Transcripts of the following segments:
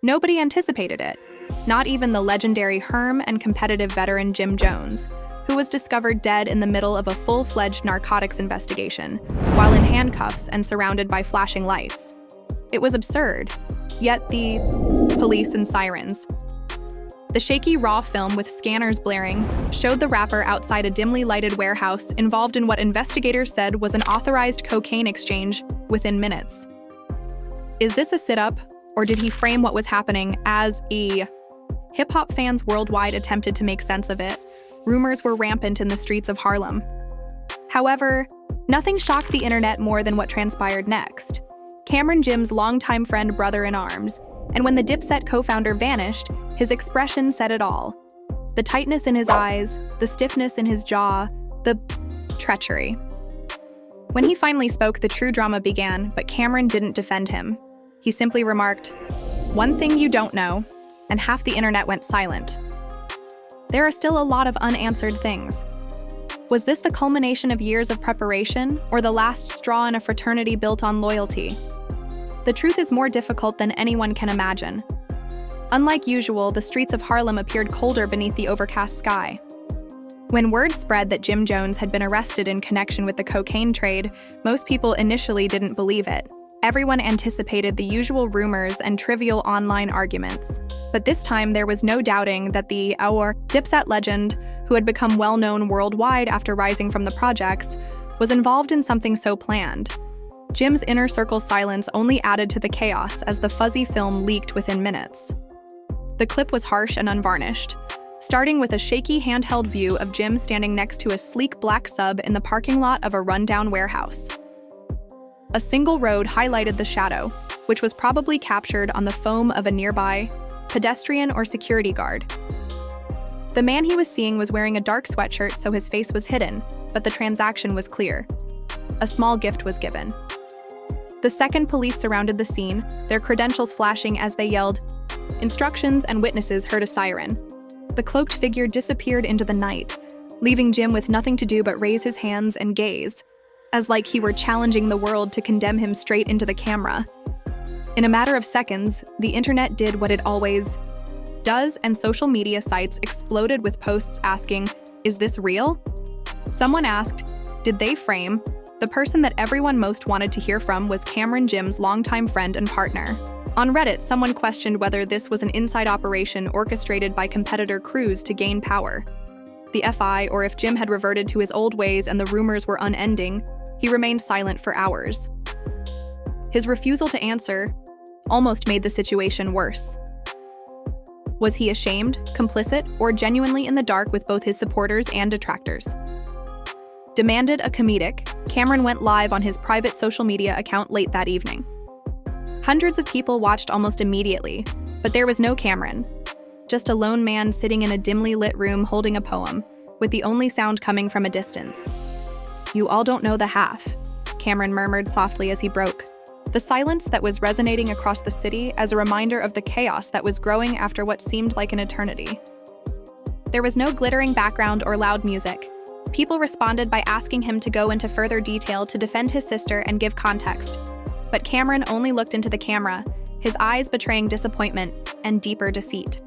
Nobody anticipated it, not even the legendary Herm and competitive veteran Jim Jones, who was discovered dead in the middle of a full-fledged narcotics investigation, while in handcuffs and surrounded by flashing lights. It was absurd, yet the police and sirens. The shaky raw film with scanners blaring showed the rapper outside a dimly lighted warehouse involved in what investigators said was an authorized cocaine exchange within minutes. Is this a sit-up, or did he frame what was happening as a... Hip-hop fans worldwide attempted to make sense of it. Rumors were rampant in the streets of Harlem. However, nothing shocked the internet more than what transpired next. Camron, Jim's longtime friend, brother-in-arms, and when the Dipset co-founder vanished, his expression said it all. The tightness in his eyes, the stiffness in his jaw, the treachery. When he finally spoke, the true drama began, but Camron didn't defend him. He simply remarked, "One thing you don't know," and half the internet went silent. There are still a lot of unanswered things. Was this the culmination of years of preparation, or the last straw in a fraternity built on loyalty? The truth is more difficult than anyone can imagine. Unlike usual, the streets of Harlem appeared colder beneath the overcast sky. When word spread that Jim Jones had been arrested in connection with the cocaine trade, most people initially didn't believe it. Everyone anticipated the usual rumors and trivial online arguments. But this time, there was no doubting that the Dipset legend, who had become well-known worldwide after rising from the projects, was involved in something so planned. Jim's inner circle silence only added to the chaos as the fuzzy film leaked within minutes. The clip was harsh and unvarnished, starting with a shaky handheld view of Jim standing next to a sleek black sub in the parking lot of a rundown warehouse. A single road highlighted the shadow, which was probably captured on the foam of a nearby pedestrian or security guard. The man he was seeing was wearing a dark sweatshirt, so his face was hidden, but the transaction was clear. A small gift was given. The second police surrounded the scene, their credentials flashing as they yelled, "Instructions," and witnesses heard a siren. The cloaked figure disappeared into the night, leaving Jim with nothing to do but raise his hands and gaze, as like he were challenging the world to condemn him straight into the camera. In a matter of seconds, the internet did what it always does, and social media sites exploded with posts asking, "Is this real?" Someone asked, "Did they frame?" The person that everyone most wanted to hear from was Camron, Jim's longtime friend and partner. On Reddit, someone questioned whether this was an inside operation orchestrated by competitor crews to gain power. The FI, or if Jim had reverted to his old ways and the rumors were unending, he remained silent for hours. His refusal to answer almost made the situation worse. Was he ashamed, complicit, or genuinely in the dark with both his supporters and detractors? Demanded a comedic, Camron went live on his private social media account late that evening. Hundreds of people watched almost immediately, but there was no Camron. Just a lone man sitting in a dimly lit room holding a poem, with the only sound coming from a distance. "You all don't know the half," Camron murmured softly as he broke. The silence that was resonating across the city as a reminder of the chaos that was growing after what seemed like an eternity. There was no glittering background or loud music. People responded by asking him to go into further detail to defend his sister and give context. But Camron only looked into the camera, his eyes betraying disappointment and deeper deceit.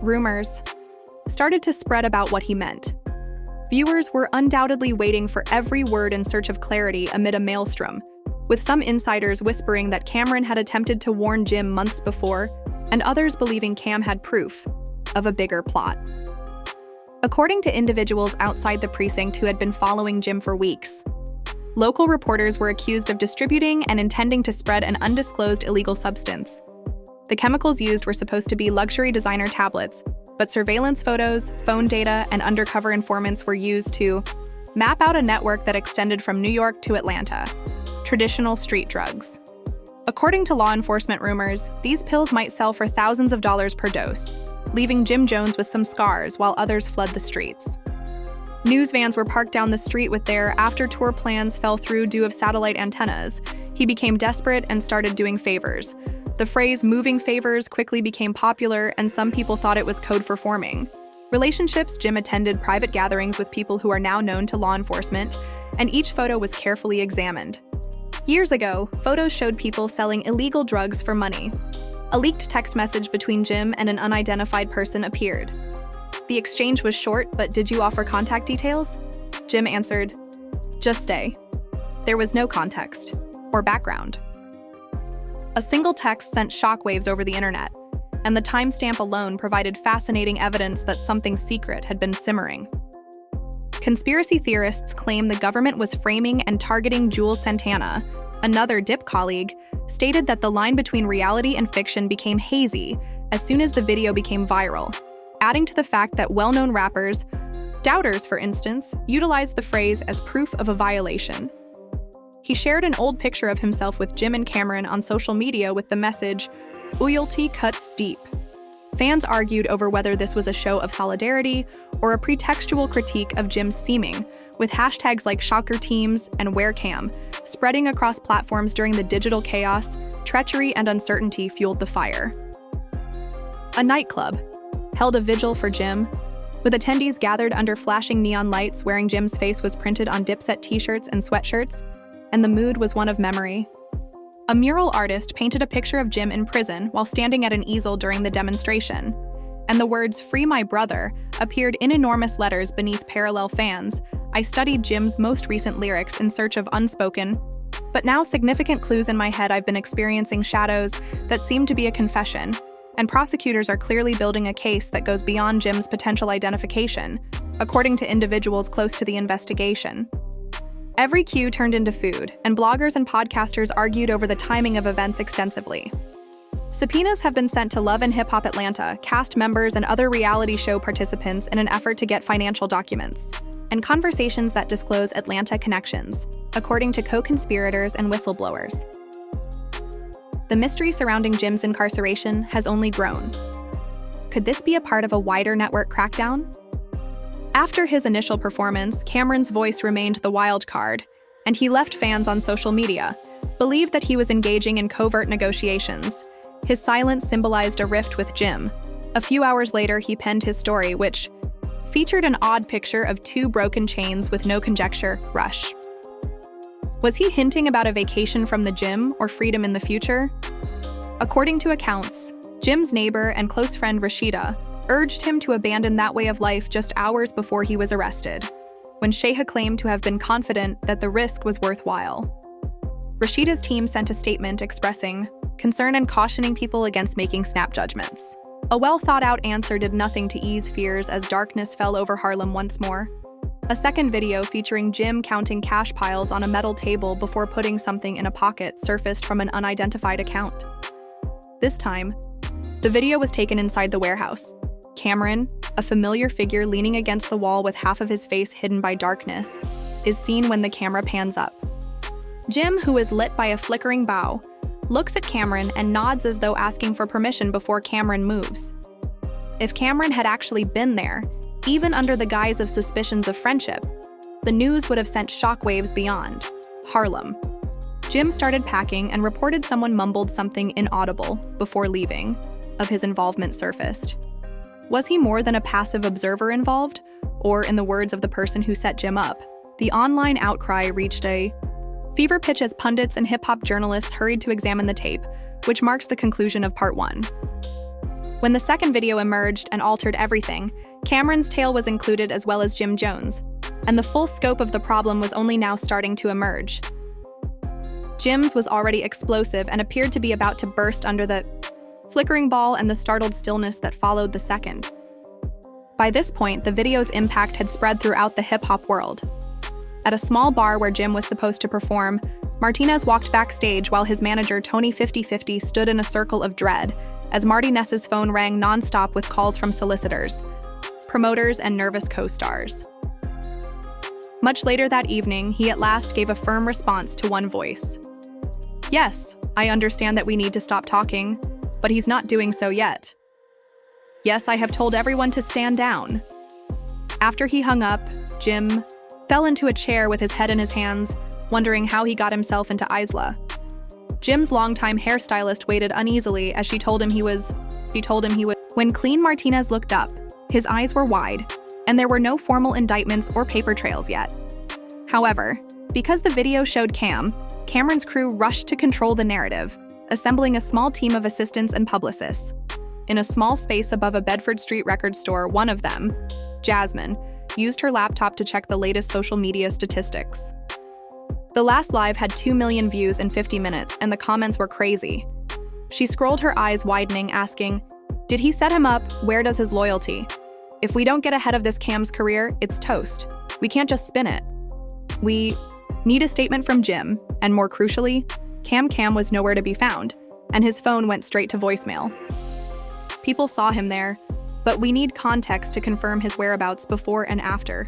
Rumors started to spread about what he meant. Viewers were undoubtedly waiting for every word in search of clarity amid a maelstrom, with some insiders whispering that Camron had attempted to warn Jim months before, and others believing Cam had proof of a bigger plot. According to individuals outside the precinct who had been following Jim for weeks, local reporters were accused of distributing and intending to spread an undisclosed illegal substance. The chemicals used were supposed to be luxury designer tablets, but surveillance photos, phone data, and undercover informants were used to map out a network that extended from New York to Atlanta. Traditional street drugs. According to law enforcement rumors, these pills might sell for thousands of dollars per dose, leaving Jim Jones with some scars while others fled the streets. News vans were parked down the street with their after-tour plans fell through due of satellite antennas. He became desperate and started doing favors. The phrase "moving favors" quickly became popular, and some people thought it was code for forming relationships. Jim attended private gatherings with people who are now known to law enforcement, and each photo was carefully examined. Years ago, photos showed people selling illegal drugs for money. A leaked text message between Jim and an unidentified person appeared. The exchange was short, but did you offer contact details? Jim answered, "Just stay." There was no context or background. A single text sent shockwaves over the internet, and the timestamp alone provided fascinating evidence that something secret had been simmering. Conspiracy theorists claim the government was framing and targeting Jules Santana. Another Dip colleague stated that the line between reality and fiction became hazy as soon as the video became viral, adding to the fact that well-known rappers, Doubters for instance, utilized the phrase as proof of a violation. He shared an old picture of himself with Jim and Camron on social media with the message, "Loyalty cuts deep." Fans argued over whether this was a show of solidarity or a pretextual critique of Jim's seeming, with hashtags like Shocker Teams and WhereCam spreading across platforms during the digital chaos. Treachery and uncertainty fueled the fire. A nightclub held a vigil for Jim, with attendees gathered under flashing neon lights wearing Jim's face was printed on Dipset t-shirts and sweatshirts, and the mood was one of memory. A mural artist painted a picture of Jim in prison while standing at an easel during the demonstration, and the words "Free my brother" appeared in enormous letters beneath parallel fans. I studied Jim's most recent lyrics in search of unspoken, but now significant clues in my head. I've been experiencing shadows that seem to be a confession, and prosecutors are clearly building a case that goes beyond Jim's potential identification, according to individuals close to the investigation. Every cue turned into food, and bloggers and podcasters argued over the timing of events extensively. Subpoenas have been sent to Love and Hip Hop Atlanta, cast members, and other reality show participants in an effort to get financial documents and conversations that disclose Atlanta connections, according to co-conspirators and whistleblowers. The mystery surrounding Jim's incarceration has only grown. Could this be a part of a wider network crackdown? After his initial performance, Camron's voice remained the wild card, and he left fans on social media, believed that he was engaging in covert negotiations. His silence symbolized a rift with Jim. A few hours later, he penned his story, which featured an odd picture of two broken chains with no conjecture, rush. Was he hinting about a vacation from the gym or freedom in the future? According to accounts, Jim's neighbor and close friend Rashida urged him to abandon that way of life just hours before he was arrested, when Sheha claimed to have been confident that the risk was worthwhile. Rashida's team sent a statement expressing concern and cautioning people against making snap judgments. A well-thought-out answer did nothing to ease fears as darkness fell over Harlem once more. A second video featuring Jim counting cash piles on a metal table before putting something in a pocket surfaced from an unidentified account. This time, the video was taken inside the warehouse. Camron, a familiar figure leaning against the wall with half of his face hidden by darkness, is seen when the camera pans up. Jim, who is lit by a flickering bow, looks at Camron and nods as though asking for permission before Camron moves. If Camron had actually been there, even under the guise of suspicions of friendship, the news would have sent shockwaves beyond Harlem. Jim started packing and reported someone mumbled something inaudible before leaving. Of his involvement surfaced. Was he more than a passive observer involved? Or, in the words of the person who set Jim up, the online outcry reached a fever pitch as pundits and hip-hop journalists hurried to examine the tape, which marks the conclusion of part 1. When the second video emerged and altered everything, Camron's tale was included as well as Jim Jones, and the full scope of the problem was only now starting to emerge. Jim's was already explosive and appeared to be about to burst under the flickering ball and the startled stillness that followed the second. By this point, the video's impact had spread throughout the hip-hop world. At a small bar where Jim was supposed to perform, Martinez walked backstage while his manager Tony 50/50 stood in a circle of dread as Marty Ness's phone rang nonstop with calls from solicitors, promoters, and nervous co-stars. Much later that evening, he at last gave a firm response to one voice. "Yes, I understand that we need to stop talking, but he's not doing so yet. Yes, I have told everyone to stand down." After he hung up, Jim fell into a chair with his head in his hands, wondering how he got himself into Isla. Jim's longtime hairstylist waited uneasily as she told him he was. When Clean Martinez looked up, his eyes were wide, and there were no formal indictments or paper trails yet. However, because the video showed Camron's crew rushed to control the narrative, assembling a small team of assistants and publicists. In a small space above a Bedford Street record store, one of them, Jasmine, used her laptop to check the latest social media statistics. The last live had 2 million views in 50 minutes, and the comments were crazy. She scrolled, her eyes widening, asking, "Did he set him up? Where does his loyalty? If we don't get ahead of this Cam's career, it's toast. We can't just spin it. We need a statement from Jim," and more crucially, Cam was nowhere to be found, and his phone went straight to voicemail. People saw him there, but we need context to confirm his whereabouts before and after.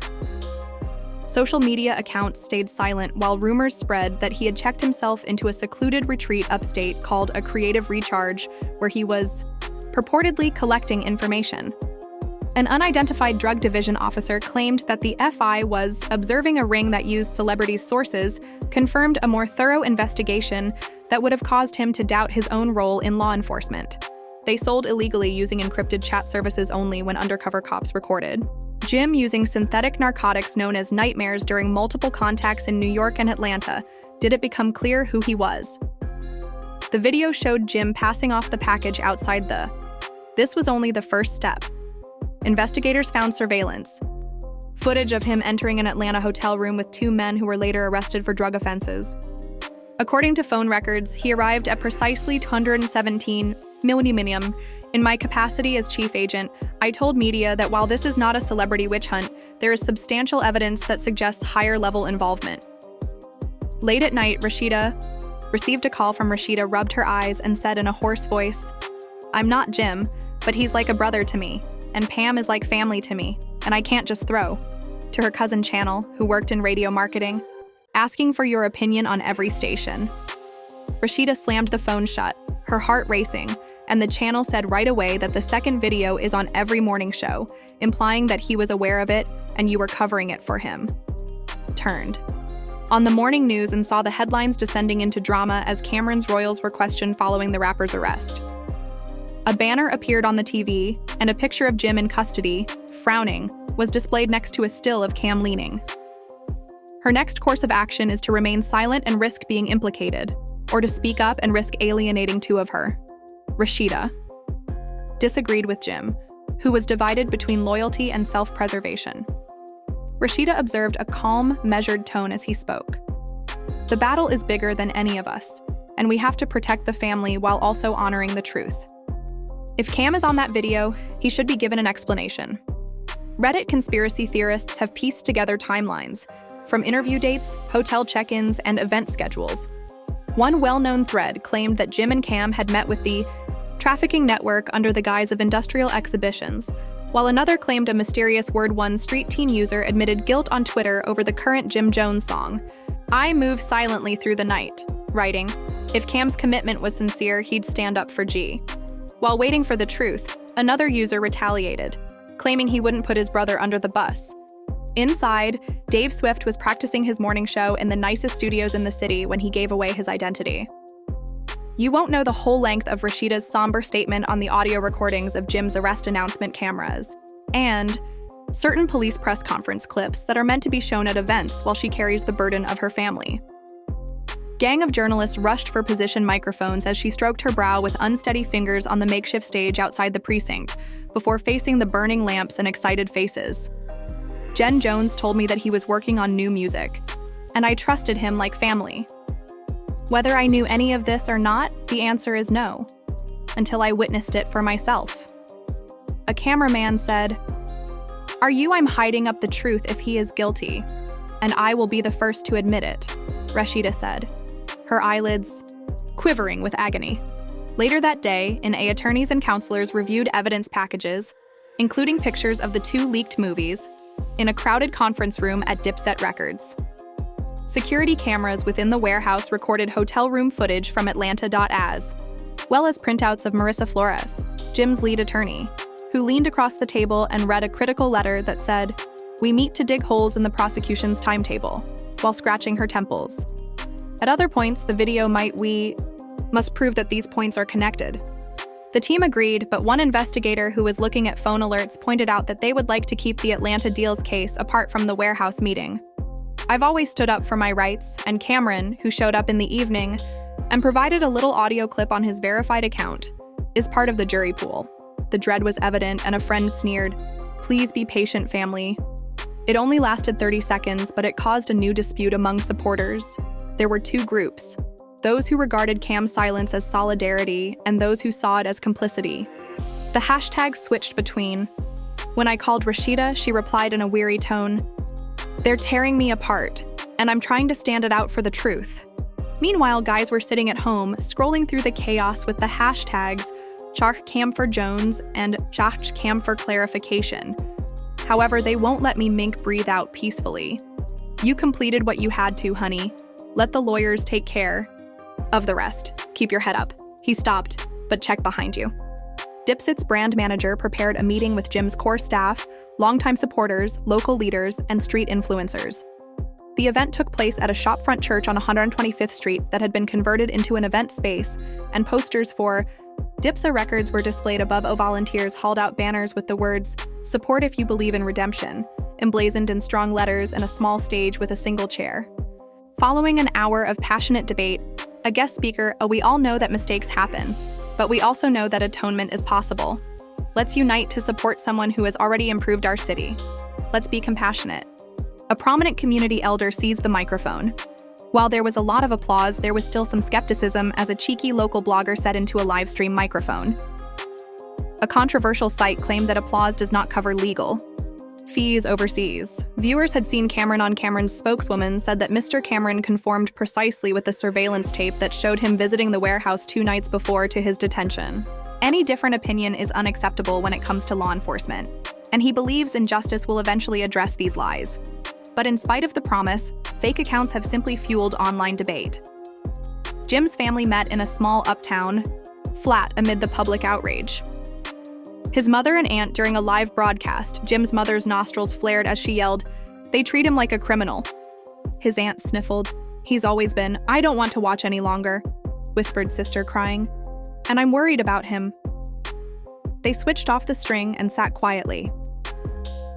Social media accounts stayed silent while rumors spread that he had checked himself into a secluded retreat upstate called a Creative Recharge, where he was purportedly collecting information. An unidentified drug division officer claimed that the FI was observing a ring that used celebrities' sources, confirmed a more thorough investigation that would have caused him to doubt his own role in law enforcement. They sold illegally using encrypted chat services only when undercover cops recorded. Jim using synthetic narcotics known as nightmares during multiple contacts in New York and Atlanta. Did it become clear who he was? The video showed Jim passing off the package outside the. This was only the first step. Investigators found surveillance footage of him entering an Atlanta hotel room with 2 men who were later arrested for drug offenses. According to phone records, he arrived at precisely 217 millennium. In my capacity as chief agent, I told media that while this is not a celebrity witch hunt, there is substantial evidence that suggests higher-level involvement. Late at night, Rashida received a call from Rashida, rubbed her eyes, and said in a hoarse voice, "I'm not Jim, but he's like a brother to me, and Pam is like family to me, and I can't just throw." To her cousin Channel, who worked in radio marketing, asking for your opinion on every station. Rashida slammed the phone shut, her heart racing, and the channel said right away that the second video is on every morning show, implying that he was aware of it and you were covering it for him. Turned on the morning news and saw the headlines descending into drama as Camron's royals were questioned following the rapper's arrest. A banner appeared on the TV, and a picture of Jim in custody, frowning, was displayed next to a still of Cam leaning. Her next course of action is to remain silent and risk being implicated, or to speak up and risk alienating 2 of her. Rashida disagreed with Jim, who was divided between loyalty and self-preservation. Rashida observed a calm, measured tone as he spoke. "The battle is bigger than any of us, and we have to protect the family while also honoring the truth. If Cam is on that video, he should be given an explanation." Reddit conspiracy theorists have pieced together timelines, from interview dates, hotel check-ins, and event schedules. One well-known thread claimed that Jim and Cam had met with the trafficking network under the guise of industrial exhibitions, while another claimed a mysterious Word One street teen user admitted guilt on Twitter over the current Jim Jones song, "I Move Silently Through the Night," writing, "If Cam's commitment was sincere, he'd stand up for G." While waiting for the truth, another user retaliated, claiming he wouldn't put his brother under the bus. Inside, Dave Swift was practicing his morning show in the nicest studios in the city when he gave away his identity. You won't know the whole length of Rashida's somber statement on the audio recordings of Jim's arrest announcement cameras, and certain police press conference clips that are meant to be shown at events while she carries the burden of her family. Gang of journalists rushed for position microphones as she stroked her brow with unsteady fingers on the makeshift stage outside the precinct, before facing the burning lamps and excited faces. Jen Jones told me that he was working on new music, and I trusted him like family. Whether I knew any of this or not, the answer is no, until I witnessed it for myself. A cameraman said, I'm hiding up the truth if he is guilty, and I will be the first to admit it," Rashida said, her eyelids quivering with agony. Later that day, attorneys and counselors reviewed evidence packages, including pictures of the 2 leaked movies, in a crowded conference room at Dipset Records. Security cameras within the warehouse recorded hotel room footage from Atlanta.as, well as printouts of Marissa Flores, Jim's lead attorney, who leaned across the table and read a critical letter that said, "We meet to dig holes in the prosecution's timetable," while scratching her temples. At other points, the video must prove that these points are connected. The team agreed, but one investigator who was looking at phone alerts pointed out that they would like to keep the Atlanta Deals case apart from the warehouse meeting. "I've always stood up for my rights, and Camron, who showed up in the evening, and provided a little audio clip on his verified account, is part of the jury pool. The dread was evident, and a friend sneered, "Please be patient, family." It only lasted 30 seconds, but it caused a new dispute among supporters. There were two groups, those who regarded Cam's silence as solidarity and those who saw it as complicity. The hashtag switched between. When I called Rashida, she replied in a weary tone, "They're tearing me apart, and I'm trying to stand it out for the truth." Meanwhile, guys were sitting at home, scrolling through the chaos with the hashtags #CamForJones and #CamForClarification. However, they won't let me mink breathe out peacefully. You completed what you had to, honey. Let the lawyers take care of the rest. Keep your head up. He stopped, but check behind you. Dipset's brand manager prepared a meeting with Jim's core staff, longtime supporters, local leaders, and street influencers. The event took place at a shopfront church on 125th Street that had been converted into an event space, and posters for Dipset Records were displayed above. Volunteers hauled out banners with the words, "Support if you believe in redemption," emblazoned in strong letters in a small stage with a single chair. Following an hour of passionate debate, a guest speaker, "We all know that mistakes happen, but we also know that atonement is possible. Let's unite to support someone who has already improved our city. Let's be compassionate." A prominent community elder seized the microphone. While there was a lot of applause, there was still some skepticism as a cheeky local blogger said into a live stream microphone. A controversial site claimed that applause does not cover legal fees overseas. Viewers had seen Camron on. Camron's spokeswoman said that Mr. Camron conformed precisely with the surveillance tape that showed him visiting the warehouse 2 nights before to his detention. Any different opinion is unacceptable when it comes to law enforcement, and he believes injustice will eventually address these lies. But in spite of the promise, fake accounts have simply fueled online debate. Jim's family met in a small uptown flat amid the public outrage. His mother and aunt during a live broadcast, Jim's mother's nostrils flared as she yelled, "They treat him like a criminal." His aunt sniffled. "He's always been. I don't want to watch any longer," whispered sister, crying. "And I'm worried about him." They switched off the string and sat quietly.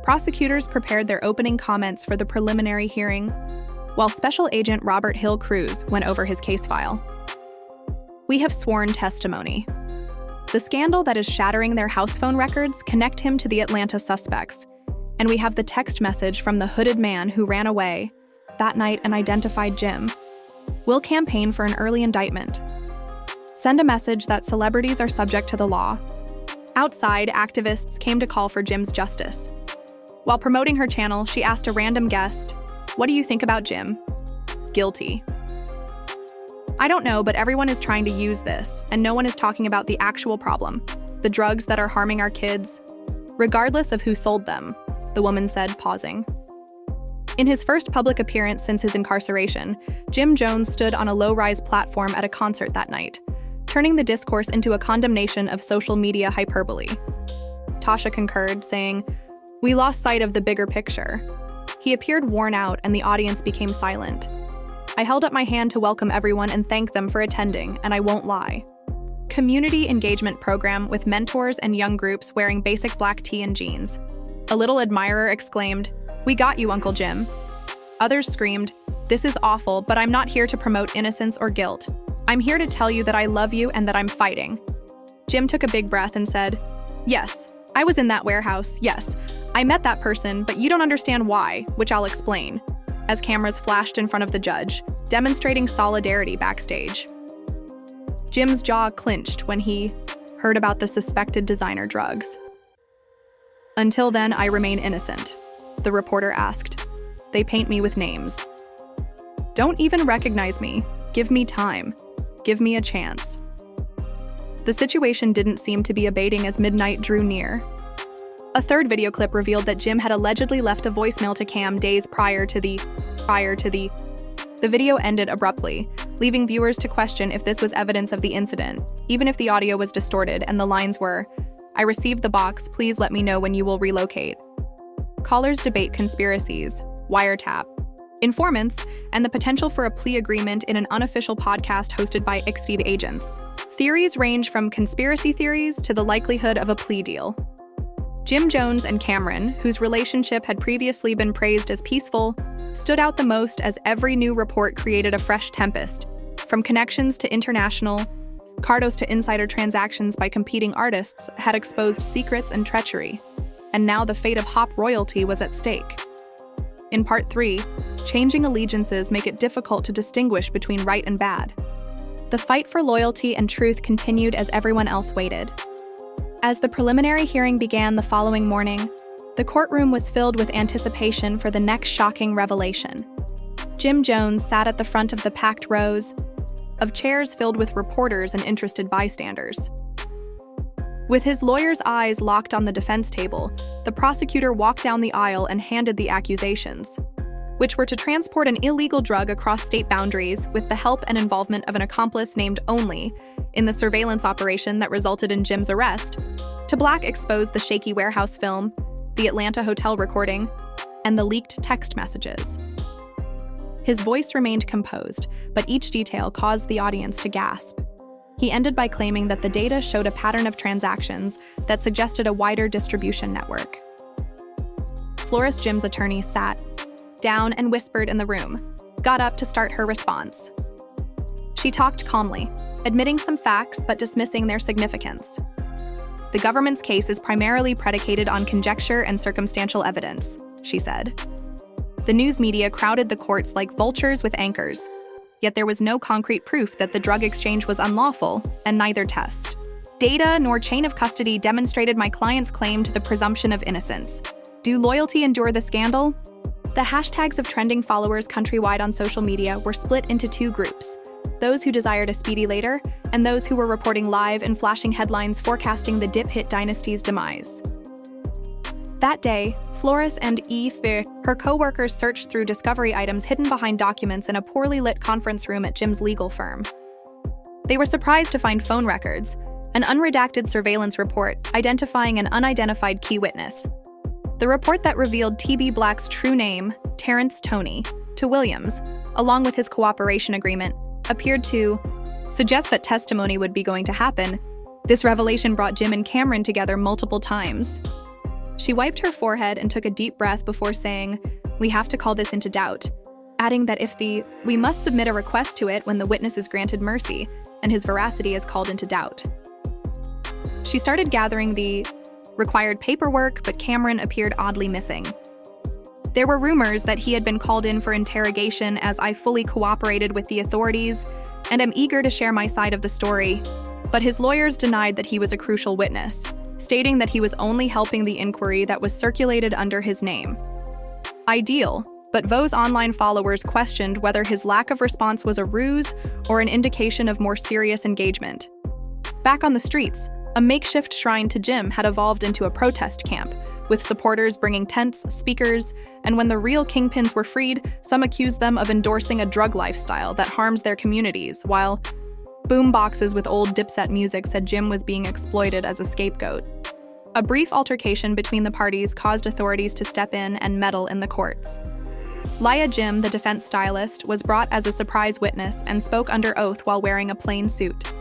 Prosecutors prepared their opening comments for the preliminary hearing, while Special Agent Robert Hill Cruz went over his case file. "We have sworn testimony. The scandal that is shattering their house phone records connect him to the Atlanta suspects, and we have the text message from the hooded man who ran away that night and identified Jim. We'll campaign for an early indictment. Send a message that celebrities are subject to the law." Outside, activists came to call for Jim's justice. While promoting her channel, she asked a random guest, "What do you think about Jim?" "Guilty." "I don't know, but everyone is trying to use this, and no one is talking about the actual problem, the drugs that are harming our kids, regardless of who sold them," the woman said, pausing. In his first public appearance since his incarceration, Jim Jones stood on a low-rise platform at a concert that night, turning the discourse into a condemnation of social media hyperbole. Tasha concurred, saying, "We lost sight of the bigger picture." He appeared worn out, and the audience became silent. "I held up my hand to welcome everyone and thank them for attending, and I won't lie." Community engagement program with mentors and young groups wearing basic black tee and jeans. A little admirer exclaimed, "We got you, Uncle Jim." Others screamed, "This is awful, but I'm not here to promote innocence or guilt. I'm here to tell you that I love you and that I'm fighting." Jim took a big breath and said, "Yes, I was in that warehouse, yes. I met that person, but you don't understand why, which I'll explain," as cameras flashed in front of the judge, demonstrating solidarity backstage. Jim's jaw clenched when he heard about the suspected designer drugs. "Until then, I remain innocent," the reporter asked. "They paint me with names. Don't even recognize me. Give me time. Give me a chance." The situation didn't seem to be abating as midnight drew near. A third video clip revealed that Jim had allegedly left a voicemail to Cam days prior to the. The video ended abruptly, leaving viewers to question if this was evidence of the incident, even if the audio was distorted and the lines were, "I received the box, please let me know when you will relocate." Callers debate conspiracies, wiretap, informants, and the potential for a plea agreement in an unofficial podcast hosted by XD agents. Theories range from conspiracy theories to the likelihood of a plea deal. Jim Jones and Camron, whose relationship had previously been praised as peaceful, stood out the most as every new report created a fresh tempest. From connections to international, Cardos to insider transactions by competing artists had exposed secrets and treachery, and now the fate of Hop royalty was at stake. In Part 3, changing allegiances make it difficult to distinguish between right and bad. The fight for loyalty and truth continued as everyone else waited. As the preliminary hearing began the following morning, the courtroom was filled with anticipation for the next shocking revelation. Jim Jones sat at the front of the packed rows of chairs filled with reporters and interested bystanders. With his lawyer's eyes locked on the defense table, the prosecutor walked down the aisle and handed the accusations, which were to transport an illegal drug across state boundaries with the help and involvement of an accomplice named Only in the surveillance operation that resulted in Jim's arrest, to black expose the shaky warehouse film, the Atlanta hotel recording, and the leaked text messages. His voice remained composed, but each detail caused the audience to gasp. He ended by claiming that the data showed a pattern of transactions that suggested a wider distribution network. Flores Jim's attorney sat down and whispered in the room, got up to start her response. She talked calmly, admitting some facts but dismissing their significance. The government's case is primarily predicated on conjecture and circumstantial evidence, she said. The news media crowded the courts like vultures with anchors, yet there was no concrete proof that the drug exchange was unlawful, and neither test, data nor chain of custody demonstrated my client's claim to the presumption of innocence. Do loyalty endure the scandal? The hashtags of trending followers countrywide on social media were split into two groups: those who desired a speedy later, and those who were reporting live and flashing headlines forecasting the dip hit dynasty's demise. That day, Flores and her co-workers searched through discovery items hidden behind documents in a poorly lit conference room at Jim's legal firm. They were surprised to find phone records, an unredacted surveillance report identifying an unidentified key witness. The report that revealed T.B. Black's true name, Terrence Toney, to Williams, along with his cooperation agreement, appeared to suggest that testimony would be going to happen. This revelation brought Jim and Camron together multiple times. She wiped her forehead and took a deep breath before saying, "We have to call this into doubt," adding that we must submit a request to it when the witness is granted mercy and his veracity is called into doubt. She started gathering the required paperwork, but Camron appeared oddly missing. There were rumors that he had been called in for interrogation as I fully cooperated with the authorities and am eager to share my side of the story, but his lawyers denied that he was a crucial witness, stating that he was only helping the inquiry that was circulated under his name. Ideal, but Vo's online followers questioned whether his lack of response was a ruse or an indication of more serious engagement. Back on the streets, a makeshift shrine to Jim had evolved into a protest camp, with supporters bringing tents, speakers, and when the real kingpins were freed, some accused them of endorsing a drug lifestyle that harms their communities, while boom boxes with old Dipset music said Jim was being exploited as a scapegoat. A brief altercation between the parties caused authorities to step in and meddle in the courts. Laya Jim, the defense stylist, was brought as a surprise witness and spoke under oath while wearing a plain suit.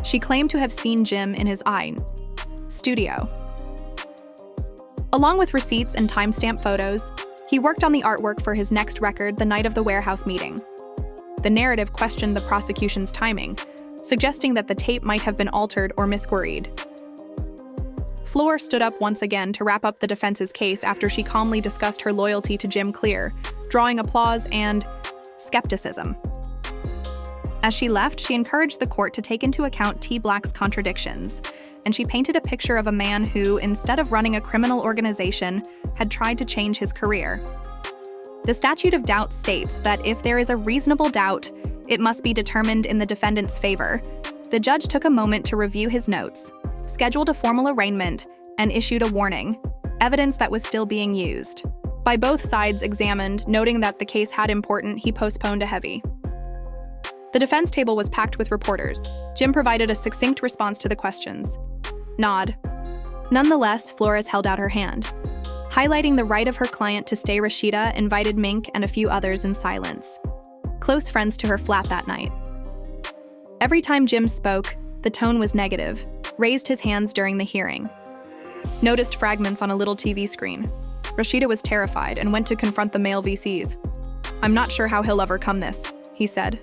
She claimed to have seen Jim in his studio. Along with receipts and timestamp photos, he worked on the artwork for his next record the night of the warehouse meeting. The narrative questioned the prosecution's timing, suggesting that the tape might have been altered or misqueried. Fleur stood up once again to wrap up the defense's case after she calmly discussed her loyalty to Jim Clear, drawing applause and skepticism. As she left, she encouraged the court to take into account T. Black's contradictions, and she painted a picture of a man who, instead of running a criminal organization, had tried to change his career. The statute of doubt states that if there is a reasonable doubt, it must be determined in the defendant's favor. The judge took a moment to review his notes, scheduled a formal arraignment, and issued a warning, evidence that was still being used. By both sides examined, noting that the case had important, he postponed a heavy. The defense table was packed with reporters. Jim provided a succinct response to the questions. Nod. Nonetheless, Flores held out her hand. Highlighting the right of her client to stay, Rashida invited Mink and a few others in silence, close friends to her flat that night. Every time Jim spoke, the tone was negative, raised his hands during the hearing. Noticed fragments on a little TV screen. Rashida was terrified and went to confront the male VCs. "I'm not sure how he'll overcome this," he said,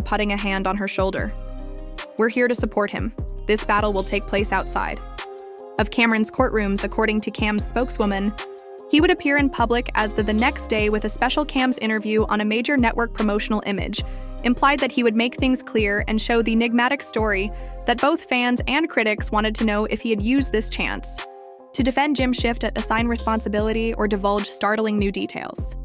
putting a hand on her shoulder. "We're here to support him. This battle will take place outside of Camron's courtrooms, according to Cam's spokeswoman. He would appear in public as the next day with a special Cam's interview on a major network promotional image, implied that he would make things clear and show the enigmatic story that both fans and critics wanted to know if he had used this chance to defend Jim's shift at assign responsibility or divulge startling new details.